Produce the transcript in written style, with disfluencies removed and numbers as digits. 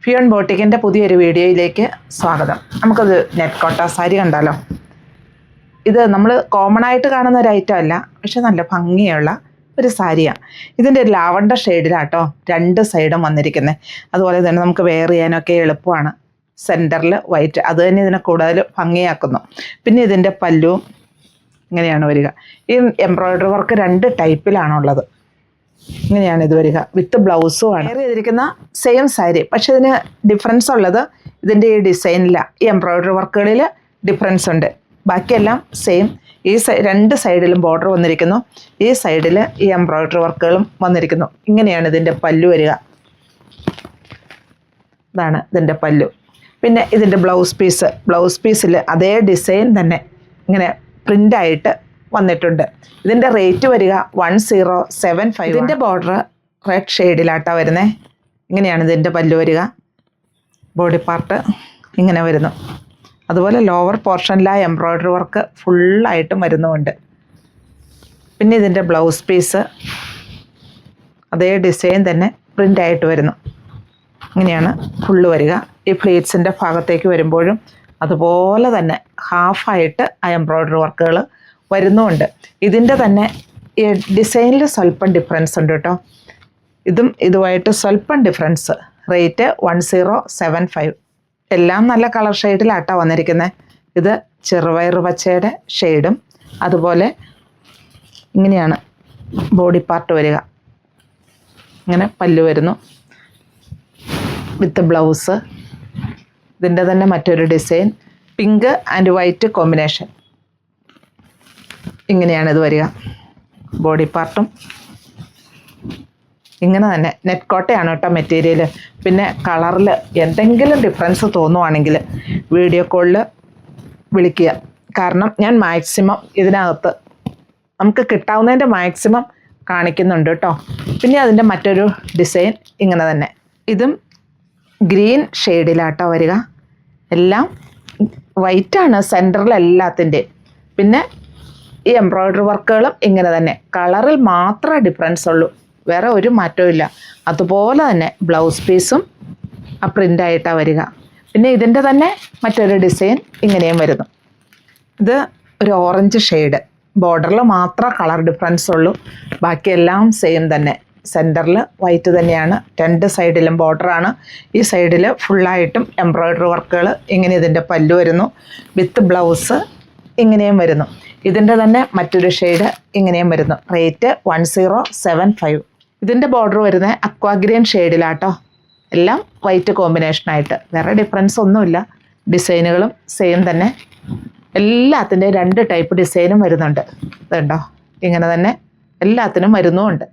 ഫിയോൺ ബോട്ടിക്കിൻ്റെ പുതിയൊരു വീഡിയോയിലേക്ക് സ്വാഗതം. നമുക്കത് നെറ്റ് കോട്ട സാരി കണ്ടാലോ. ഇത് നമ്മൾ കോമൺ ആയിട്ട് കാണുന്ന ഒരു ഐറ്റം അല്ല, പക്ഷെ നല്ല ഭംഗിയുള്ള ഒരു സാരിയാണ്. ഇതിൻ്റെ ഒരു ലാവണ്ടർ ഷെയ്ഡിലാട്ടോ രണ്ട് സൈഡും വന്നിരിക്കുന്നത്. അതുപോലെ തന്നെ നമുക്ക് വെയർ ചെയ്യാനൊക്കെ എളുപ്പമാണ്. സെൻറ്ററിൽ വൈറ്റ്, അത് തന്നെ ഇതിനെ കൂടുതൽ ഭംഗിയാക്കുന്നു. പിന്നെ ഇതിൻ്റെ പല്ലുവും ഇങ്ങനെയാണ് വരിക. ഈ എംബ്രോയ്ഡറി വർക്ക് രണ്ട് ടൈപ്പിലാണുള്ളത്. ഇങ്ങനെയാണ് ഇത് വരിക, വിത്ത് ബ്ലൗസുമാണ്. വെയർ ചെയ്തിരിക്കുന്ന സെയിം സാരി, പക്ഷെ ഇതിന് ഡിഫറൻസ് ഉള്ളത് ഇതിൻ്റെ ഈ ഡിസൈനിലാണ്. ഈ എംബ്രോയ്ഡറി വർക്കുകളിൽ ഡിഫറൻസ് ഉണ്ട്, ബാക്കിയെല്ലാം സെയിം. ഈ രണ്ട് സൈഡിലും ബോർഡർ വന്നിരിക്കുന്നു, ഈ സൈഡിൽ ഈ എംബ്രോയ്ഡറി വർക്കുകളും വന്നിരിക്കുന്നു. ഇങ്ങനെയാണ് ഇതിൻ്റെ പല്ലു വരിക. ഇതാണ് ഇതിൻ്റെ പല്ലു. പിന്നെ ഇതിൻ്റെ ബ്ലൗസ് പീസിൽ അതേ ഡിസൈൻ തന്നെ ഇങ്ങനെ പ്രിൻ്റായിട്ട് വന്നിട്ടുണ്ട്. ഇതിൻ്റെ റേറ്റ് വരിക 1075. ഇതിൻ്റെ ബോർഡർ റെഡ് ഷെയ്ഡിലാട്ടാണ് വരുന്നത്. ഇങ്ങനെയാണ് ഇതിൻ്റെ പല്ലു വരിക. ബോഡി പാർട്ട് ഇങ്ങനെ വരുന്നു. അതുപോലെ ലോവർ പോർഷനിലായ എംബ്രോയ്ഡറി വർക്ക് ഫുള്ളായിട്ടും വരുന്നുമുണ്ട്. പിന്നെ ഇതിൻ്റെ ബ്ലൗസ് പീസ് അതേ ഡിസൈൻ തന്നെ പ്രിൻ്റായിട്ട് വരുന്നു. ഇങ്ങനെയാണ് ഫുള്ള് വരിക. ഈ പ്ലീറ്റ്സിൻ്റെ ഭാഗത്തേക്ക് വരുമ്പോഴും അതുപോലെ തന്നെ ഹാഫായിട്ട് ആ എംബ്രോയ്ഡറി വർക്കുകൾ വരുന്നുമുണ്ട്. ഇതിൻ്റെ തന്നെ ഈ ഡിസൈനിൽ സ്വല്പം ഡിഫറൻസ് ഉണ്ട് കേട്ടോ. ഇതുമായിട്ട് സ്വല്പം ഡിഫറൻസ്. റേറ്റ് 1075. എല്ലാം നല്ല കളർ ഷെയ്ഡിലാട്ടാണ് വന്നിരിക്കുന്നത്. ഇത് ചെറുപയർ പച്ചയുടെ ഷെയ്ഡും അതുപോലെ ഇങ്ങനെയാണ് ബോഡി പാർട്ട് വരിക. ഇങ്ങനെ പല്ലു വരുന്നു വിത്ത് ബ്ലൗസ്. ഇതിൻ്റെ തന്നെ മറ്റൊരു design, pink and white combination. ഇങ്ങനെയാണ് ഇത് വരിക. ബോഡി പാർട്ടും ഇങ്ങനെ തന്നെ. നെറ്റ് കോട്ടയാണ് കേട്ടോ മെറ്റീരിയൽ. പിന്നെ കളറിൽ എന്തെങ്കിലും ഡിഫറൻസ് തോന്നുവാണെങ്കിൽ വീഡിയോ കോളിൽ വിളിക്കുക. കാരണം ഞാൻ മാക്സിമം ഇതിനകത്ത് നമുക്ക് കിട്ടാവുന്നതിൻ്റെ മാക്സിമം കാണിക്കുന്നുണ്ട് കേട്ടോ. പിന്നെ അതിൻ്റെ മറ്റൊരു ഡിസൈൻ ഇങ്ങനെ തന്നെ. ഇതും ഗ്രീൻ ഷെയ്ഡിലാട്ടോ വരിക. എല്ലാം വൈറ്റാണ് സെൻറ്ററിൽ എല്ലാത്തിൻ്റെ. പിന്നെ ഈ എംബ്രോയ്ഡറി വർക്കുകളും ഇങ്ങനെ തന്നെ. കളറിൽ മാത്രമേ ഡിഫറൻസ് ഉള്ളൂ, വേറെ ഒരു മാറ്റവും ഇല്ല. അതുപോലെ തന്നെ ബ്ലൗസ് പീസും ആ പ്രിൻ്റായിട്ടാണ് വരിക. പിന്നെ ഇതിൻ്റെ തന്നെ മറ്റൊരു ഡിസൈൻ ഇങ്ങനെയും വരുന്നു. ഇത് ഒരു ഓറഞ്ച് ഷെയ്ഡ്. ബോർഡറിൽ മാത്രമേ കളർ ഡിഫറൻസ് ഉള്ളൂ, ബാക്കിയെല്ലാം സെയിം തന്നെ. സെൻറ്ററിൽ വൈറ്റ് തന്നെയാണ്. രണ്ട് സൈഡിലും ബോർഡറാണ്. ഈ സൈഡിൽ ഫുള്ളായിട്ടും എംബ്രോയ്ഡറി വർക്കുകൾ. ഇങ്ങനെ ഇതിൻ്റെ പല്ലു വരുന്നു വിത്ത് ബ്ലൗസ് ഇങ്ങനെയും വരുന്നു. ഇതിൻ്റെ തന്നെ മറ്റൊരു ഷെയ്ഡ് ഇങ്ങനെയും വരുന്നു. റേറ്റ് 1075. ഇതിൻ്റെ ബോർഡർ വരുന്നത് അക്വാഗ്രീൻ ഷെയ്ഡിലാട്ടോ. എല്ലാം വൈറ്റ് കോമ്പിനേഷനായിട്ട്. വേറെ ഡിഫറൻസ് ഒന്നുമില്ല. ഡിസൈനുകളും സെയിം തന്നെ. എല്ലാത്തിൻ്റെയും രണ്ട് ടൈപ്പ് ഡിസൈനും വരുന്നുണ്ട്. ഇതുണ്ടോ, ഇങ്ങനെ തന്നെ എല്ലാത്തിനും വരുന്നുമുണ്ട്.